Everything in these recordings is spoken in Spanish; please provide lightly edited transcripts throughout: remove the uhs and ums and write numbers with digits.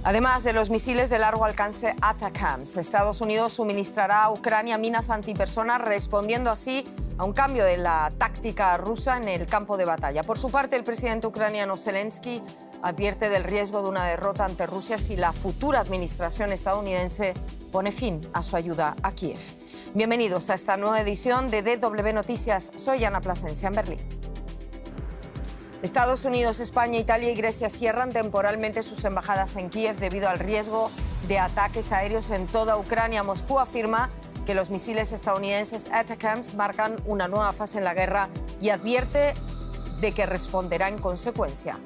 Además de los misiles de largo alcance ATACMS, Estados Unidos suministrará a Ucrania minas antipersona, respondiendo así a un cambio de la táctica rusa en el campo de batalla. Por su parte, el presidente ucraniano Zelensky advierte del riesgo de una derrota ante Rusia si la futura administración estadounidense pone fin a su ayuda a Kiev. Bienvenidos a esta nueva edición de DW Noticias. Soy Ana Plasencia en Berlín. Estados Unidos, España, Italia y Grecia cierran temporalmente sus embajadas en Kiev debido al riesgo de ataques aéreos en toda Ucrania. Moscú afirma que los misiles estadounidenses ATACMS marcan una nueva fase en la guerra y advierte de que responderá en consecuencia.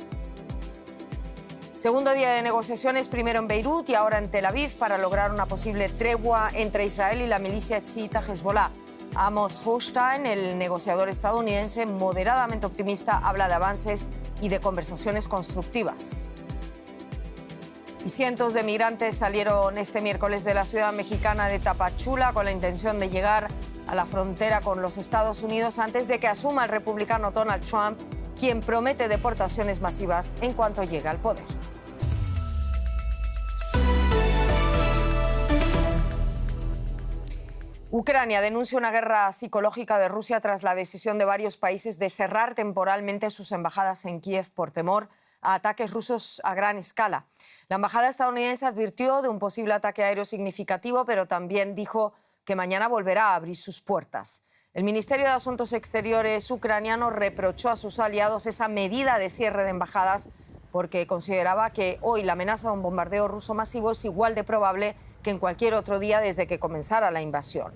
Segundo día de negociaciones, primero en Beirut y ahora en Tel Aviv, para lograr una posible tregua entre Israel y la milicia chiita Hezbollah. Amos Hochstein, el negociador estadounidense moderadamente optimista, habla de avances y de conversaciones constructivas. Y cientos de migrantes salieron este miércoles de la ciudad mexicana de Tapachula con la intención de llegar a la frontera con los Estados Unidos antes de que asuma el republicano Donald Trump, quien promete deportaciones masivas en cuanto llegue al poder. Ucrania denuncia una guerra psicológica de Rusia tras la decisión de varios países de cerrar temporalmente sus embajadas en Kiev por temor a ataques rusos a gran escala. La embajada estadounidense advirtió de un posible ataque aéreo significativo, pero también dijo que mañana volverá a abrir sus puertas. El Ministerio de Asuntos Exteriores ucraniano reprochó a sus aliados esa medida de cierre de embajadas porque consideraba que hoy la amenaza de un bombardeo ruso masivo es igual de probable que en cualquier otro día desde que comenzara la invasión.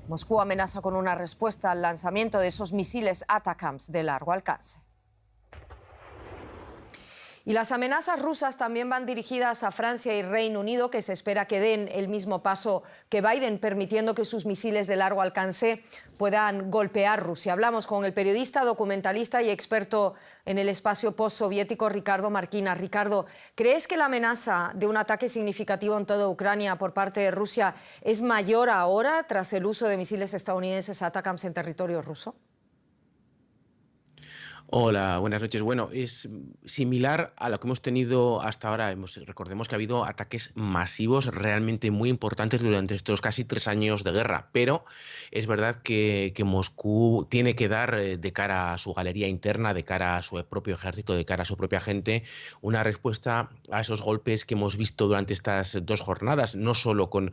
Moscú amenaza con una respuesta al lanzamiento de esos misiles ATACMS de largo alcance. Y las amenazas rusas también van dirigidas a Francia y Reino Unido, que se espera que den el mismo paso que Biden, permitiendo que sus misiles de largo alcance puedan golpear Rusia. Hablamos con el periodista, documentalista y experto en el espacio postsoviético Ricardo Marquina. Ricardo, ¿crees que la amenaza de un ataque significativo en toda Ucrania por parte de Rusia es mayor ahora tras el uso de misiles estadounidenses ATACMS en territorio ruso? Hola, buenas noches. Bueno, es similar a lo que hemos tenido hasta ahora. Recordemos que ha habido ataques masivos realmente muy importantes durante estos casi 3 años de guerra, pero es verdad que Moscú tiene que dar de cara a su galería interna, de cara a su propio ejército, de cara a su propia gente, una respuesta a esos golpes que hemos visto durante estas 2 jornadas, no solo con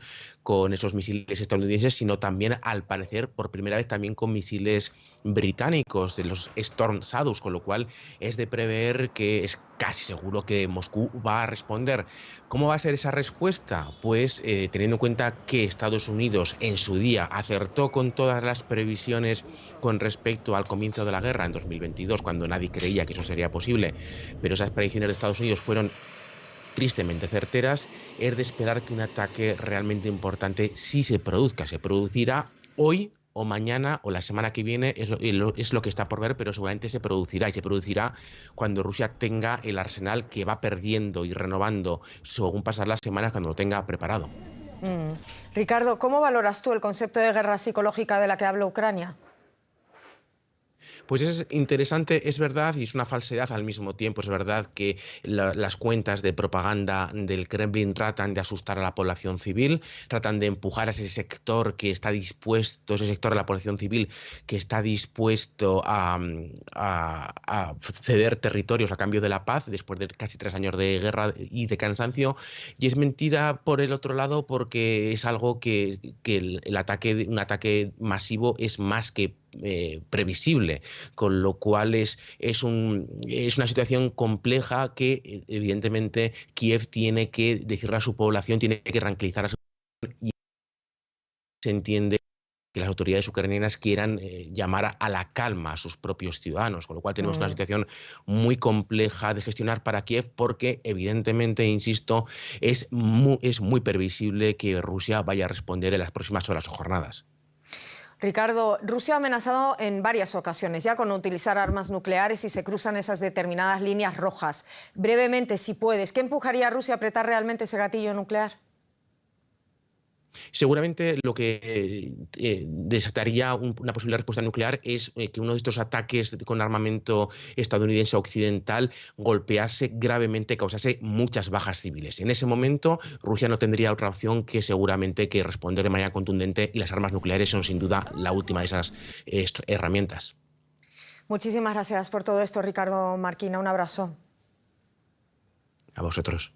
esos misiles estadounidenses, sino también, al parecer, por primera vez también con misiles británicos, de los Storm Shadows, con lo cual es de prever que es casi seguro que Moscú va a responder. ¿Cómo va a ser esa respuesta? Pues teniendo en cuenta que Estados Unidos en su día acertó con todas las previsiones con respecto al comienzo de la guerra en 2022, cuando nadie creía que eso sería posible, pero esas predicciones de Estados Unidos fueron tristemente certeras, es de esperar que un ataque realmente importante sí se produzca. Se producirá hoy o mañana o la semana que viene, es lo que está por ver, pero seguramente se producirá, y se producirá cuando Rusia tenga el arsenal que va perdiendo y renovando según pasan las semanas, cuando lo tenga preparado. Ricardo, ¿cómo valoras tú el concepto de guerra psicológica de la que habla Ucrania? Pues es interesante, es verdad, y es una falsedad al mismo tiempo. Es verdad que las cuentas de propaganda del Kremlin tratan de asustar a la población civil, tratan de empujar a ese sector que está dispuesto, ese sector de la población civil que está dispuesto a ceder territorios a cambio de la paz después de casi 3 años de guerra y de cansancio. Y es mentira por el otro lado, porque es algo que un ataque masivo es más que previsible, con lo cual es una situación compleja que evidentemente Kiev tiene que decirle a su población, tiene que tranquilizar a su población, y se entiende que las autoridades ucranianas quieran llamar a la calma a sus propios ciudadanos, con lo cual tenemos una situación muy compleja de gestionar para Kiev, porque evidentemente, insisto, es muy previsible que Rusia vaya a responder en las próximas horas o jornadas. Ricardo, Rusia ha amenazado en varias ocasiones ya con utilizar armas nucleares si se cruzan esas determinadas líneas rojas. Brevemente, si puedes, ¿qué empujaría a Rusia a apretar realmente ese gatillo nuclear? Seguramente lo que desataría una posible respuesta nuclear es que uno de estos ataques con armamento estadounidense occidental golpease gravemente, causase muchas bajas civiles. En ese momento, Rusia no tendría otra opción que seguramente que responder de manera contundente, y las armas nucleares son sin duda la última de esas herramientas. Muchísimas gracias por todo esto, Ricardo Marquina. Un abrazo. A vosotros.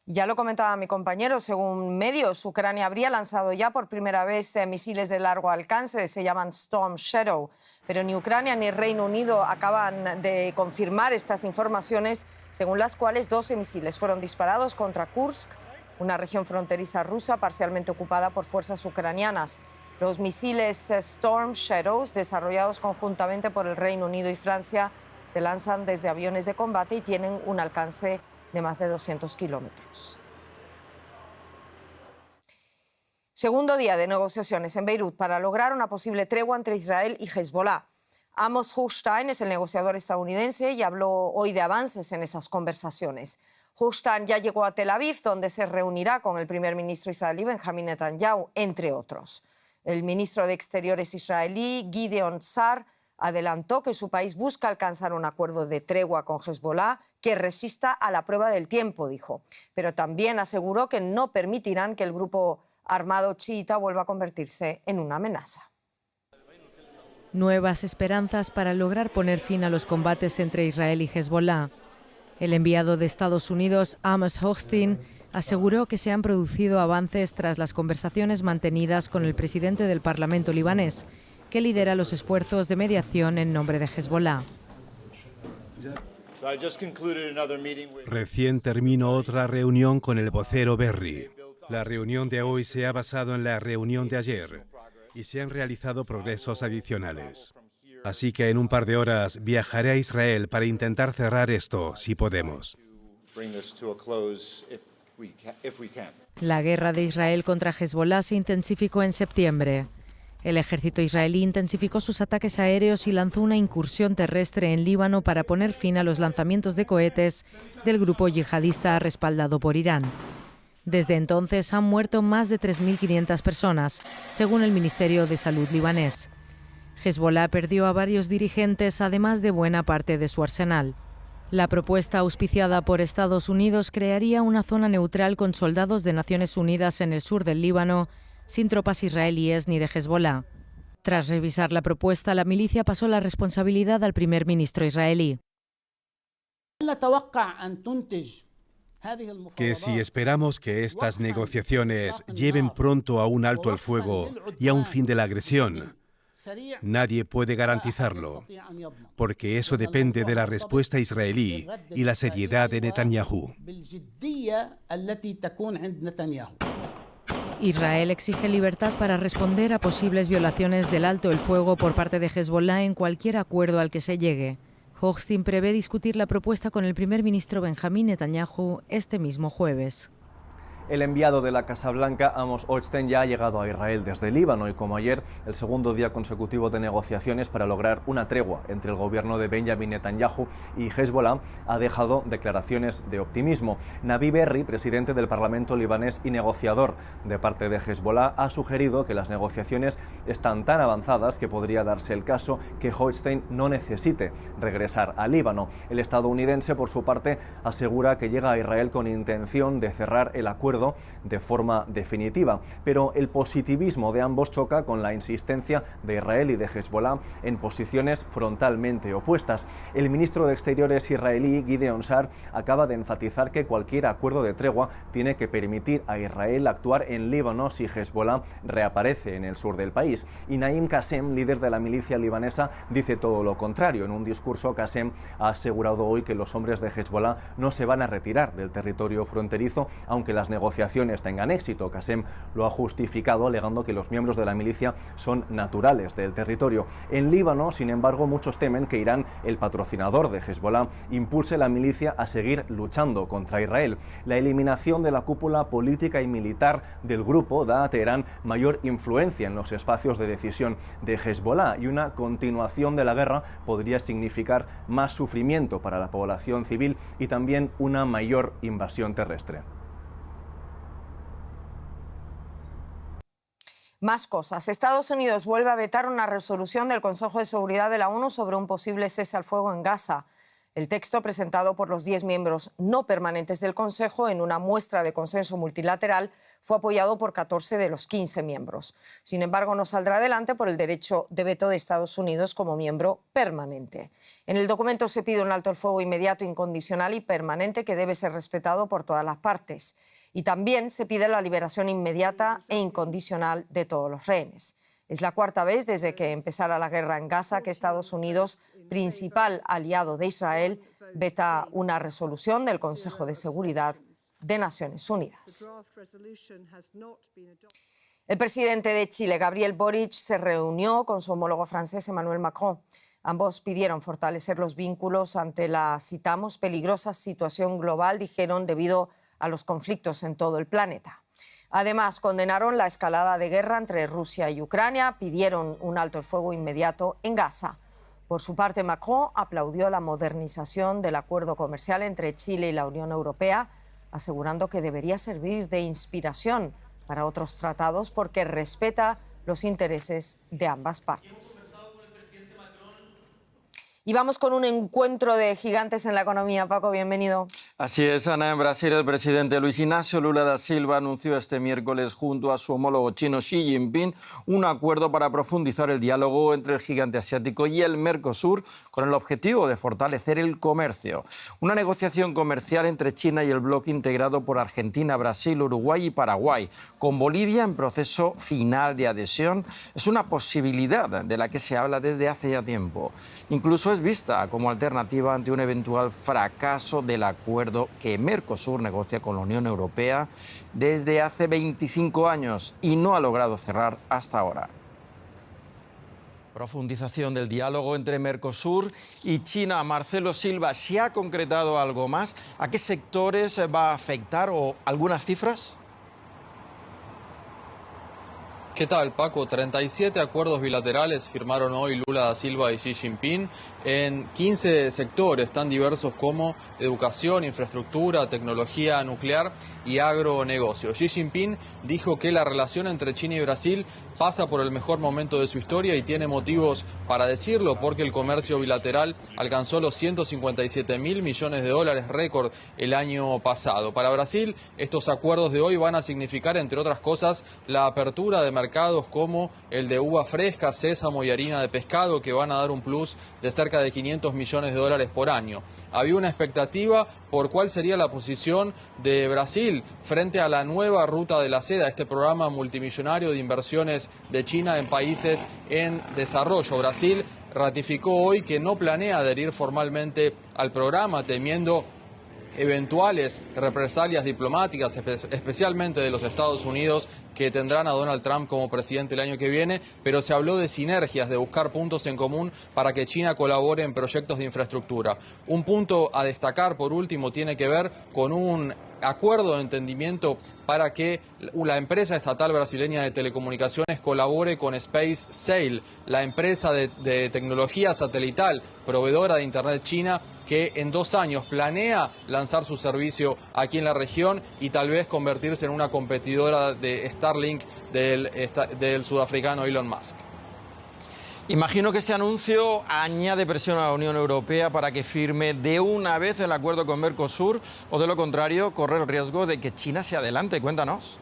Ya lo comentaba mi compañero, según medios, Ucrania habría lanzado ya por primera vez misiles de largo alcance, se llaman Storm Shadow, pero ni Ucrania ni Reino Unido acaban de confirmar estas informaciones, según las cuales 12 misiles fueron disparados contra Kursk, una región fronteriza rusa parcialmente ocupada por fuerzas ucranianas. Los misiles Storm Shadows, desarrollados conjuntamente por el Reino Unido y Francia, se lanzan desde aviones de combate y tienen un alcance de más de 200 kilómetros. Segundo día de negociaciones en Beirut para lograr una posible tregua entre Israel y Hezbollah. Amos Hochstein es el negociador estadounidense y habló hoy de avances en esas conversaciones. Hochstein ya llegó a Tel Aviv, donde se reunirá con el primer ministro israelí Benjamin Netanyahu, entre otros. El ministro de Exteriores israelí, Gideon Sa'ar, adelantó que su país busca alcanzar un acuerdo de tregua con Hezbollah que resista a la prueba del tiempo, dijo. Pero también aseguró que no permitirán que el grupo armado chiita vuelva a convertirse en una amenaza. Nuevas esperanzas para lograr poner fin a los combates entre Israel y Hezbollah. El enviado de Estados Unidos, Amos Hochstein, aseguró que se han producido avances tras las conversaciones mantenidas con el presidente del Parlamento libanés, que lidera los esfuerzos de mediación en nombre de Hezbollah. Recién terminó otra reunión con el vocero Berri. La reunión de hoy se ha basado en la reunión de ayer y se han realizado progresos adicionales. Así que en un par de horas viajaré a Israel para intentar cerrar esto, si podemos. La guerra de Israel contra Hezbollah se intensificó en septiembre. El ejército israelí intensificó sus ataques aéreos y lanzó una incursión terrestre en Líbano para poner fin a los lanzamientos de cohetes del grupo yihadista respaldado por Irán. Desde entonces han muerto más de 3.500 personas, según el Ministerio de Salud libanés. Hezbollah perdió a varios dirigentes, además de buena parte de su arsenal. La propuesta auspiciada por Estados Unidos crearía una zona neutral con soldados de Naciones Unidas en el sur del Líbano, sin tropas israelíes ni de Hezbollah. Tras revisar la propuesta, la milicia pasó la responsabilidad al primer ministro israelí. Que si esperamos que estas negociaciones lleven pronto a un alto el fuego y a un fin de la agresión, nadie puede garantizarlo, porque eso depende de la respuesta israelí y la seriedad de Netanyahu. Israel exige libertad para responder a posibles violaciones del alto el fuego por parte de Hezbollah en cualquier acuerdo al que se llegue. Hochstein prevé discutir la propuesta con el primer ministro Benjamin Netanyahu este mismo jueves. El enviado de la Casa Blanca, Amos Hochstein, ya ha llegado a Israel desde Líbano y, como ayer, el segundo día consecutivo de negociaciones para lograr una tregua entre el gobierno de Benjamin Netanyahu y Hezbollah, ha dejado declaraciones de optimismo. Nabi Berri, presidente del Parlamento libanés y negociador de parte de Hezbollah, ha sugerido que las negociaciones están tan avanzadas que podría darse el caso que Hochstein no necesite regresar a Líbano. El estadounidense, por su parte, asegura que llega a Israel con intención de cerrar el acuerdo de forma definitiva, pero el positivismo de ambos choca con la insistencia de Israel y de Hezbollah en posiciones frontalmente opuestas. El ministro de Exteriores israelí, Gideon Sa'ar, acaba de enfatizar que cualquier acuerdo de tregua tiene que permitir a Israel actuar en Líbano si Hezbollah reaparece en el sur del país. Y Naim Qassem, líder de la milicia libanesa, dice todo lo contrario. En un discurso, Qassem ha asegurado hoy que los hombres de Hezbollah no se van a retirar del territorio fronterizo, aunque las negociaciones tengan éxito. Qassem lo ha justificado alegando que los miembros de la milicia son naturales del territorio. En Líbano, sin embargo, muchos temen que Irán, el patrocinador de Hezbollah, impulse la milicia a seguir luchando contra Israel. La eliminación de la cúpula política y militar del grupo da a Teherán mayor influencia en los espacios de decisión de Hezbollah, y una continuación de la guerra podría significar más sufrimiento para la población civil y también una mayor invasión terrestre. Más cosas. Estados Unidos vuelve a vetar una resolución del Consejo de Seguridad de la ONU sobre un posible cese al fuego en Gaza. El texto, presentado por los 10 miembros no permanentes del Consejo en una muestra de consenso multilateral, fue apoyado por 14 de los 15 miembros. Sin embargo, no saldrá adelante por el derecho de veto de Estados Unidos como miembro permanente. En el documento se pide un alto el fuego inmediato, incondicional y permanente que debe ser respetado por todas las partes. Y también se pide la liberación inmediata e incondicional de todos los rehenes. Es la cuarta vez desde que empezara la guerra en Gaza que Estados Unidos, principal aliado de Israel, veta una resolución del Consejo de Seguridad de Naciones Unidas. El presidente de Chile, Gabriel Boric, se reunió con su homólogo francés, Emmanuel Macron. Ambos pidieron fortalecer los vínculos ante la, citamos, peligrosa situación global, dijeron, debido a los conflictos en todo el planeta. Además, condenaron la escalada de guerra entre Rusia y Ucrania, pidieron un alto el fuego inmediato en Gaza. Por su parte, Macron aplaudió la modernización del acuerdo comercial entre Chile y la Unión Europea, asegurando que debería servir de inspiración para otros tratados porque respeta los intereses de ambas partes. Y vamos con un encuentro de gigantes en la economía. Paco, bienvenido. Así es, Ana. En Brasil, el presidente Luis Inácio Lula da Silva anunció este miércoles junto a su homólogo chino Xi Jinping un acuerdo para profundizar el diálogo entre el gigante asiático y el Mercosur con el objetivo de fortalecer el comercio. Una negociación comercial entre China y el bloque integrado por Argentina, Brasil, Uruguay y Paraguay, con Bolivia en proceso final de adhesión, es una posibilidad de la que se habla desde hace ya tiempo. Incluso es vista como alternativa ante un eventual fracaso del acuerdo que Mercosur negocia con la Unión Europea desde hace 25 años y no ha logrado cerrar hasta ahora. Profundización del diálogo entre Mercosur y China. Marcelo Silva, ¿se ha concretado algo más? ¿A qué sectores va a afectar o algunas cifras? ¿Qué tal, Paco? 37 acuerdos bilaterales firmaron hoy Lula da Silva y Xi Jinping en 15 sectores tan diversos como educación, infraestructura, tecnología nuclear y agronegocio. Xi Jinping dijo que la relación entre China y Brasil pasa por el mejor momento de su historia y tiene motivos para decirlo porque el comercio bilateral alcanzó los 157.000 millones de dólares, récord el año pasado. Para Brasil, estos acuerdos de hoy van a significar, entre otras cosas, la apertura de mercados como el de uva fresca, sésamo y harina de pescado, que van a dar un plus de cerca de 500 millones de dólares por año. Había una expectativa por cuál sería la posición de Brasil frente a la nueva ruta de la seda, este programa multimillonario de inversiones de China en países en desarrollo. Brasil ratificó hoy que no planea adherir formalmente al programa, temiendo eventuales represalias diplomáticas, especialmente de los Estados Unidos, que tendrán a Donald Trump como presidente el año que viene, pero se habló de sinergias, de buscar puntos en común para que China colabore en proyectos de infraestructura. Un punto a destacar, por último, tiene que ver con un acuerdo de entendimiento para que la empresa estatal brasileña de telecomunicaciones colabore con SpaceSail, la empresa de tecnología satelital, proveedora de Internet china, que en 2 años planea lanzar su servicio aquí en la región y tal vez convertirse en una competidora de Starlink del sudafricano Elon Musk. Imagino que este anuncio añade presión a la Unión Europea para que firme de una vez el acuerdo con Mercosur, o de lo contrario, corre el riesgo de que China se adelante. Cuéntanos.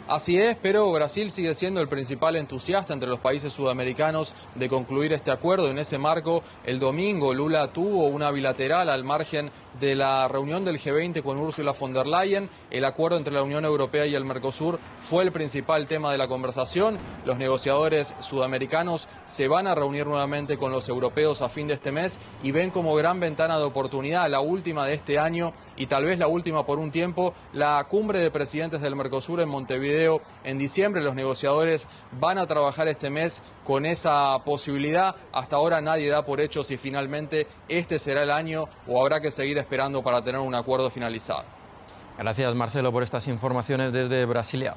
Así es, pero Brasil sigue siendo el principal entusiasta entre los países sudamericanos de concluir este acuerdo. En ese marco, el domingo Lula tuvo una bilateral al margen de la reunión del G20 con Ursula von der Leyen. El acuerdo entre la Unión Europea y el Mercosur fue el principal tema de la conversación. Los negociadores sudamericanos se van a reunir nuevamente con los europeos a fin de este mes y ven como gran ventana de oportunidad, la última de este año y tal vez la última por un tiempo, la cumbre de presidentes del Mercosur en Montevideo en diciembre. Los negociadores van a trabajar este mes con esa posibilidad. Hasta ahora nadie da por hecho si finalmente este será el año o habrá que seguir esperando para tener un acuerdo finalizado. Gracias, Marcelo, por estas informaciones desde Brasilia.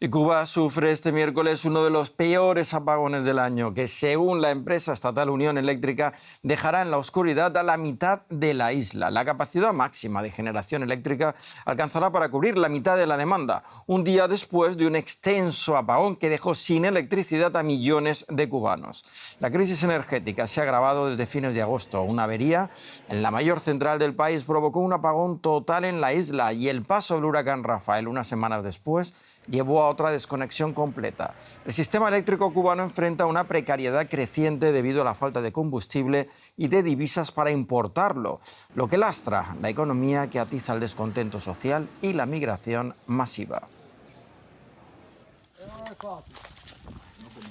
Y Cuba sufre este miércoles uno de los peores apagones del año, que según la empresa estatal Unión Eléctrica dejará en la oscuridad a la mitad de la isla. La capacidad máxima de generación eléctrica alcanzará para cubrir la mitad de la demanda, un día después de un extenso apagón que dejó sin electricidad a millones de cubanos. La crisis energética se ha agravado desde fines de agosto. Una avería en la mayor central del país provocó un apagón total en la isla y el paso del huracán Rafael unas semanas después llevó a otra desconexión completa. El sistema eléctrico cubano enfrenta una precariedad creciente debido a la falta de combustible y de divisas para importarlo, lo que lastra la economía, que atiza el descontento social y la migración masiva.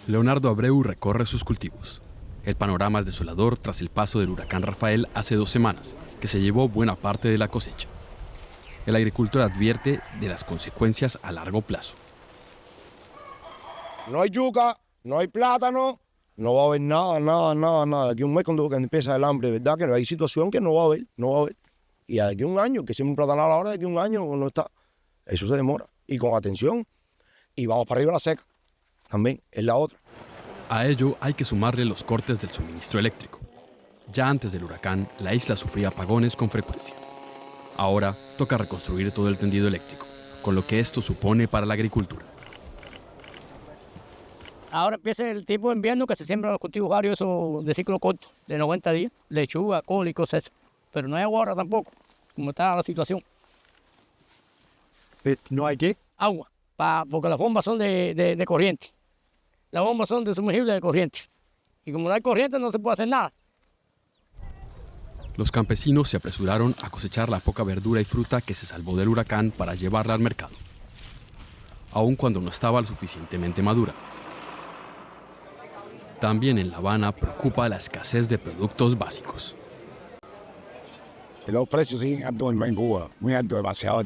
Leonardo Abreu recorre sus cultivos. El panorama es desolador tras el paso del huracán Rafael hace 2 semanas, que se llevó buena parte de la cosecha. El agricultor advierte de las consecuencias a largo plazo. No hay yuca, no hay plátano, no va a haber nada. De aquí a un mes cuando empieza el hambre, ¿verdad? Que hay situación que no va a haber. Y de aquí a un año, que siempre un plátano a la hora, de aquí a un año no está. Eso se demora. Y con atención, y vamos para arriba la seca. También es la otra. A ello hay que sumarle los cortes del suministro eléctrico. Ya antes del huracán, la isla sufría apagones con frecuencia. Ahora toca reconstruir todo el tendido eléctrico, con lo que esto supone para la agricultura. Ahora empieza el tiempo de invierno que se siembran los cultivos varios esos de ciclo corto, de 90 días, lechuga, col y cosas así. Pero no hay agua ahora tampoco, como está la situación. ¿No hay qué? Agua, porque las bombas son de corriente. Las bombas son de sumergible de corriente. Y como no hay corriente no se puede hacer nada. Los campesinos se apresuraron a cosechar la poca verdura y fruta que se salvó del huracán para llevarla al mercado, aun cuando no estaba lo suficientemente madura. También en La Habana preocupa la escasez de productos básicos. Los precios siguen altos en Cuba, muy altos, demasiado.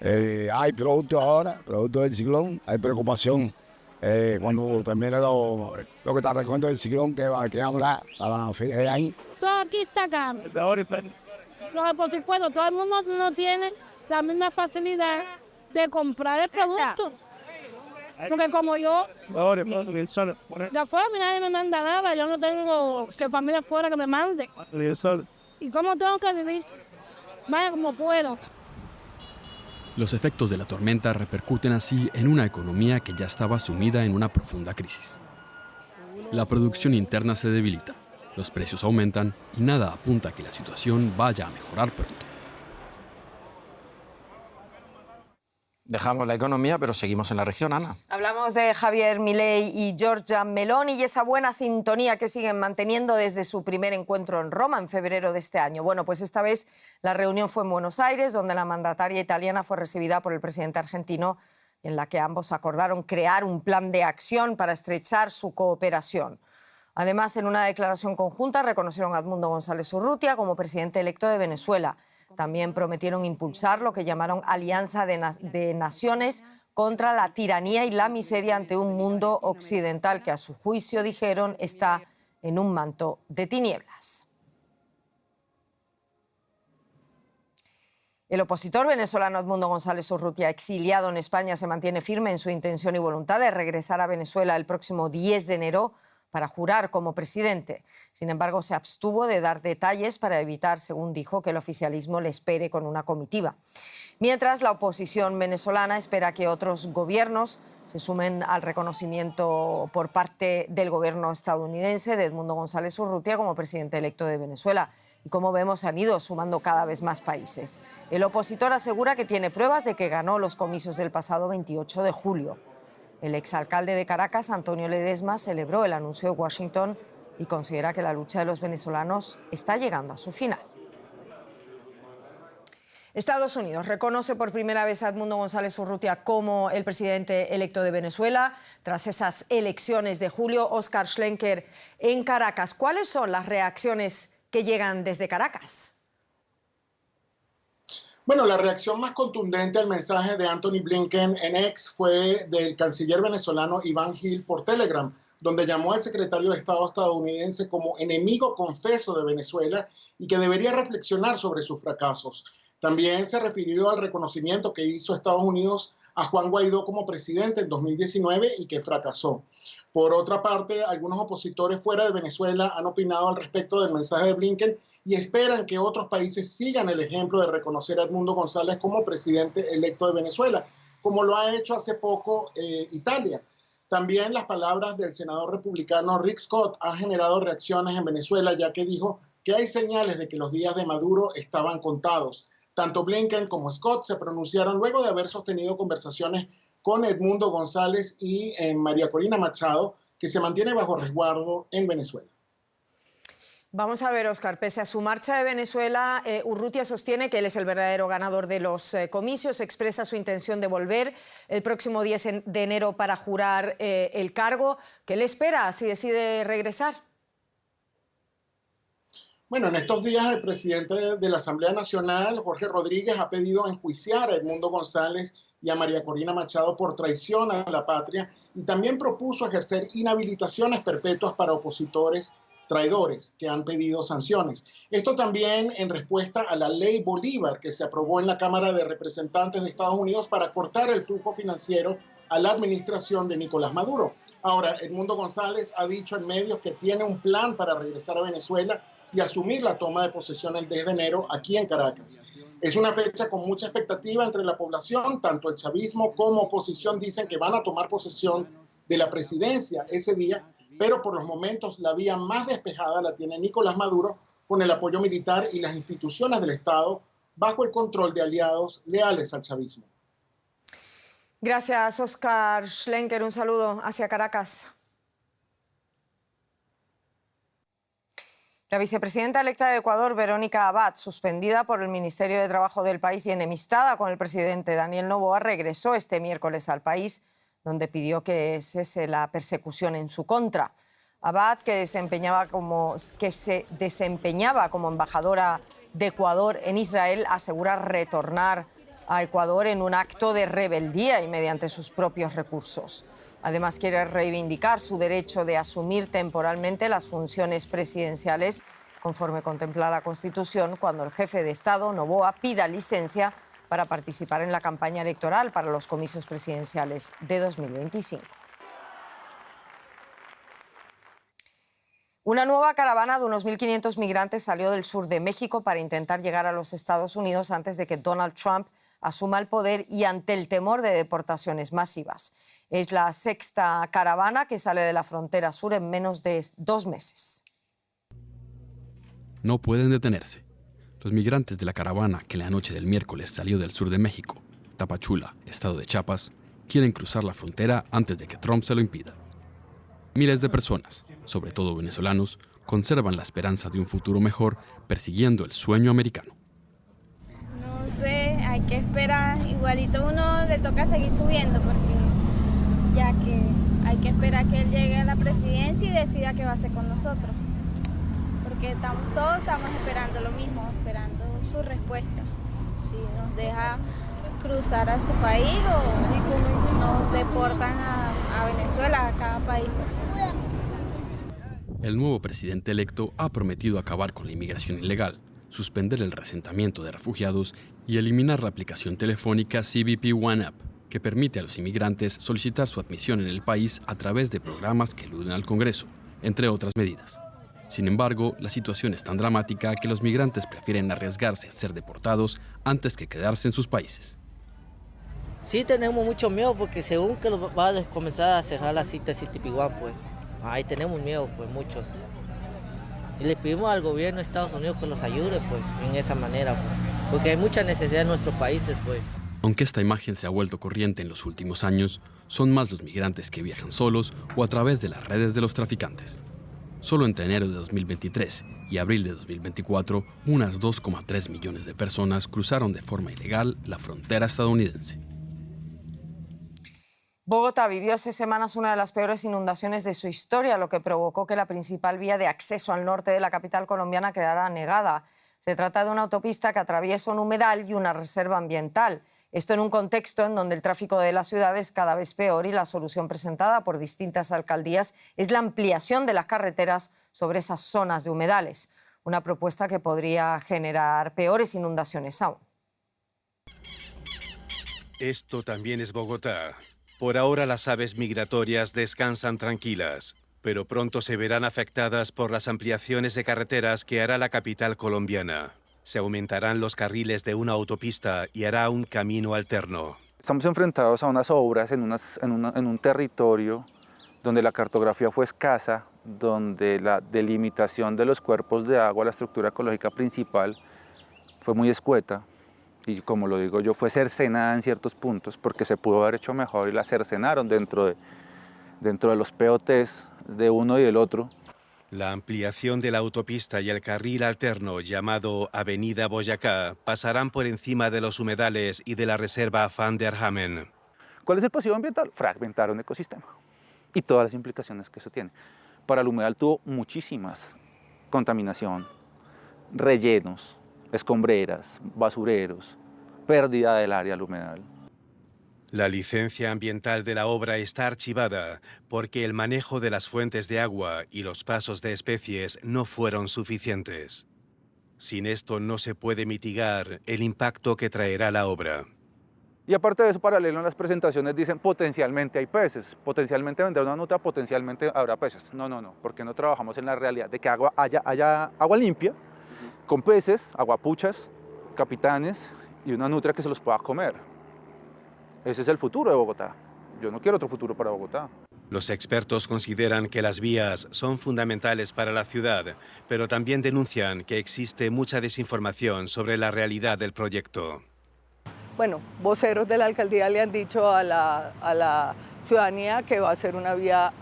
Hay productos ahora, productos del ciclón, hay preocupación. Cuando termine lo que está recogiendo el ciclón, que habrá para la feria de ahí. Todo aquí está caro. No, por supuesto, todo el mundo no tiene la misma facilidad de comprar el producto. Porque como yo, de afuera nadie me manda nada, yo no tengo familia afuera que me mande. ¿Y cómo tengo que vivir? Vaya como fuera. Los efectos de la tormenta repercuten así en una economía que ya estaba sumida en una profunda crisis. La producción interna se debilita, los precios aumentan y nada apunta a que la situación vaya a mejorar pronto. Dejamos la economía, pero seguimos en la región, Ana. Hablamos de Javier Milei y Giorgia Meloni y esa buena sintonía que siguen manteniendo desde su primer encuentro en Roma en febrero de este año. Bueno, pues esta vez la reunión fue en Buenos Aires, donde la mandataria italiana fue recibida por el presidente argentino, en la que ambos acordaron crear un plan de acción para estrechar su cooperación. Además, en una declaración conjunta reconocieron a Edmundo González Urrutia como presidente electo de Venezuela. También prometieron impulsar lo que llamaron Alianza de Naciones contra la tiranía y la miseria ante un mundo occidental que, a su juicio, dijeron, está en un manto de tinieblas. El opositor venezolano Edmundo González Urrutia, exiliado en España, se mantiene firme en su intención y voluntad de regresar a Venezuela el próximo 10 de enero para jurar como presidente. Sin embargo, se abstuvo de dar detalles para evitar, según dijo, que el oficialismo le espere con una comitiva. Mientras, la oposición venezolana espera que otros gobiernos se sumen al reconocimiento por parte del gobierno estadounidense de Edmundo González Urrutia como presidente electo de Venezuela. Y como vemos, se han ido sumando cada vez más países. El opositor asegura que tiene pruebas de que ganó los comicios del pasado 28 de julio. El exalcalde de Caracas, Antonio Ledesma, celebró el anuncio de Washington y considera que la lucha de los venezolanos está llegando a su final. Estados Unidos reconoce por primera vez a Edmundo González Urrutia como el presidente electo de Venezuela tras esas elecciones de julio. Oscar Schlenker en Caracas. ¿Cuáles son las reacciones que llegan desde Caracas? Bueno, la reacción más contundente al mensaje de Anthony Blinken en X fue del canciller venezolano Iván Gil por Telegram, donde llamó al secretario de Estado estadounidense como enemigo confeso de Venezuela y que debería reflexionar sobre sus fracasos. También se refirió al reconocimiento que hizo Estados Unidos a Juan Guaidó como presidente en 2019 y que fracasó. Por otra parte, algunos opositores fuera de Venezuela han opinado al respecto del mensaje de Blinken y esperan que otros países sigan el ejemplo de reconocer a Edmundo González como presidente electo de Venezuela, como lo ha hecho hace poco Italia. También las palabras del senador republicano Rick Scott han generado reacciones en Venezuela, ya que dijo que hay señales de que los días de Maduro estaban contados. Tanto Blinken como Scott se pronunciaron luego de haber sostenido conversaciones con Edmundo González y María Corina Machado, que se mantiene bajo resguardo en Venezuela. Vamos a ver, Óscar, pese a su marcha de Venezuela, Urrutia sostiene que él es el verdadero ganador de los comicios, expresa su intención de volver el próximo 10 de enero para jurar el cargo. ¿Qué le espera si decide regresar? Bueno, en estos días el presidente de la Asamblea Nacional, Jorge Rodríguez, ha pedido enjuiciar a Edmundo González y a María Corina Machado por traición a la patria y también propuso ejercer inhabilitaciones perpetuas para opositores traidores que han pedido sanciones. Esto también en respuesta a la ley Bolívar que se aprobó en la Cámara de Representantes de Estados Unidos para cortar el flujo financiero a la administración de Nicolás Maduro. Ahora, Edmundo González ha dicho en medios que tiene un plan para regresar a Venezuela y asumir la toma de posesión el 10 de enero aquí en Caracas. Es una fecha con mucha expectativa entre la población, tanto el chavismo como oposición dicen que van a tomar posesión de la presidencia ese día, pero por los momentos la vía más despejada la tiene Nicolás Maduro con el apoyo militar y las instituciones del Estado bajo el control de aliados leales al chavismo. Gracias, Óscar Schlenker. Un saludo hacia Caracas. La vicepresidenta electa de Ecuador, Verónica Abad, suspendida por el Ministerio de Trabajo del país y enemistada con el presidente Daniel Noboa, regresó este miércoles al país, donde pidió que cese la persecución en su contra. Abad, que se desempeñaba como embajadora de Ecuador en Israel, asegura retornar a Ecuador en un acto de rebeldía y mediante sus propios recursos. Además, quiere reivindicar su derecho de asumir temporalmente las funciones presidenciales, conforme contempla la Constitución, cuando el jefe de Estado, Noboa, pida licencia para participar en la campaña electoral para los comicios presidenciales de 2025. Una nueva caravana de unos 1.500 migrantes salió del sur de México para intentar llegar a los Estados Unidos antes de que Donald Trump asuma el poder y ante el temor de deportaciones masivas. Es la sexta caravana que sale de la frontera sur en menos de 2 meses. No pueden detenerse. Los migrantes de la caravana que la noche del miércoles salió del sur de México, Tapachula, estado de Chiapas, quieren cruzar la frontera antes de que Trump se lo impida. Miles de personas, sobre todo venezolanos, conservan la esperanza de un futuro mejor persiguiendo el sueño americano. No sé, hay que esperar. Igualito uno le toca seguir subiendo porque ya que hay que esperar que él llegue a la presidencia y decida qué va a hacer con nosotros. Porque todos estamos esperando lo mismo, esperando su respuesta. Si nos deja cruzar a su país o nos deportan a Venezuela, a cada país. El nuevo presidente electo ha prometido acabar con la inmigración ilegal, suspender el reasentamiento de refugiados y eliminar la aplicación telefónica CBP One App, que permite a los inmigrantes solicitar su admisión en el país a través de programas que eluden al Congreso, entre otras medidas. Sin embargo, la situación es tan dramática que los migrantes prefieren arriesgarse a ser deportados antes que quedarse en sus países. Sí tenemos mucho miedo porque según que va a comenzar a cerrar la cita CBP One, pues ahí tenemos miedo, pues muchos. Y le pedimos al gobierno de Estados Unidos que los ayude, pues, en esa manera, pues, porque hay mucha necesidad en nuestros países, pues. Aunque esta imagen se ha vuelto corriente en los últimos años, son más los migrantes que viajan solos o a través de las redes de los traficantes. Solo entre enero de 2023 y abril de 2024, unas 2,3 millones de personas cruzaron de forma ilegal la frontera estadounidense. Bogotá vivió hace semanas una de las peores inundaciones de su historia, lo que provocó que la principal vía de acceso al norte de la capital colombiana quedara anegada. Se trata de una autopista que atraviesa un humedal y una reserva ambiental. Esto en un contexto en donde el tráfico de la ciudad es cada vez peor y la solución presentada por distintas alcaldías es la ampliación de las carreteras sobre esas zonas de humedales. Una propuesta que podría generar peores inundaciones aún. Esto también es Bogotá. Por ahora las aves migratorias descansan tranquilas, pero pronto se verán afectadas por las ampliaciones de carreteras que hará la capital colombiana. Se aumentarán los carriles de una autopista y hará un camino alterno. Estamos enfrentados a unas obras en un territorio donde la cartografía fue escasa, donde la delimitación de los cuerpos de agua, la estructura ecológica principal, fue muy escueta. Y como lo digo yo, fue cercenada en ciertos puntos porque se pudo haber hecho mejor y la cercenaron dentro de los POTs de uno y del otro. La ampliación de la autopista y el carril alterno llamado Avenida Boyacá pasarán por encima de los humedales y de la reserva Van der Hamen. ¿Cuál es el pasivo ambiental? Fragmentar un ecosistema y todas las implicaciones que eso tiene. Para el humedal tuvo muchísimas: contaminación, rellenos, escombreras, basureros, pérdida del área al humedal. La licencia ambiental de la obra está archivada porque el manejo de las fuentes de agua y los pasos de especies no fueron suficientes. Sin esto no se puede mitigar el impacto que traerá la obra. Y aparte de eso, paralelo en las presentaciones dicen potencialmente hay peces, potencialmente vendrá una nutria, potencialmente habrá peces. No, porque no trabajamos en la realidad de que haya agua limpia, con peces, aguapuchas, capitanes y una nutria que se los pueda comer. Ese es el futuro de Bogotá. Yo no quiero otro futuro para Bogotá. Los expertos consideran que las vías son fundamentales para la ciudad, pero también denuncian que existe mucha desinformación sobre la realidad del proyecto. Bueno, voceros de la alcaldía le han dicho a la ciudadanía que va a ser una vía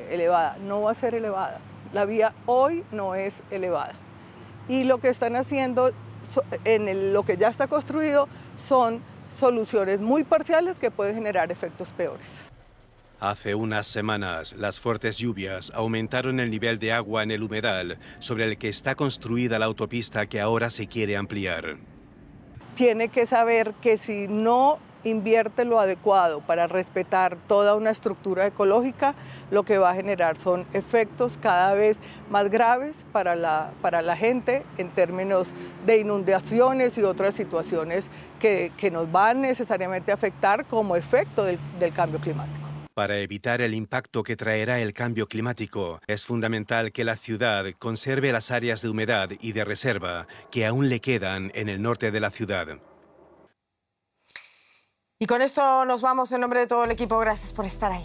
elevada. No va a ser elevada. La vía hoy no es elevada. Y lo que están haciendo, lo que ya está construido, son soluciones muy parciales que pueden generar efectos peores. Hace unas semanas, las fuertes lluvias aumentaron el nivel de agua en el humedal sobre el que está construida la autopista que ahora se quiere ampliar. Tiene que saber que si no invierte lo adecuado para respetar toda una estructura ecológica, lo que va a generar son efectos cada vez más graves para la gente en términos de inundaciones y otras situaciones que nos van necesariamente a afectar como efecto del cambio climático. Para evitar el impacto que traerá el cambio climático, es fundamental que la ciudad conserve las áreas de humedad y de reserva que aún le quedan en el norte de la ciudad. Y con esto nos vamos. En nombre de todo el equipo, gracias por estar ahí.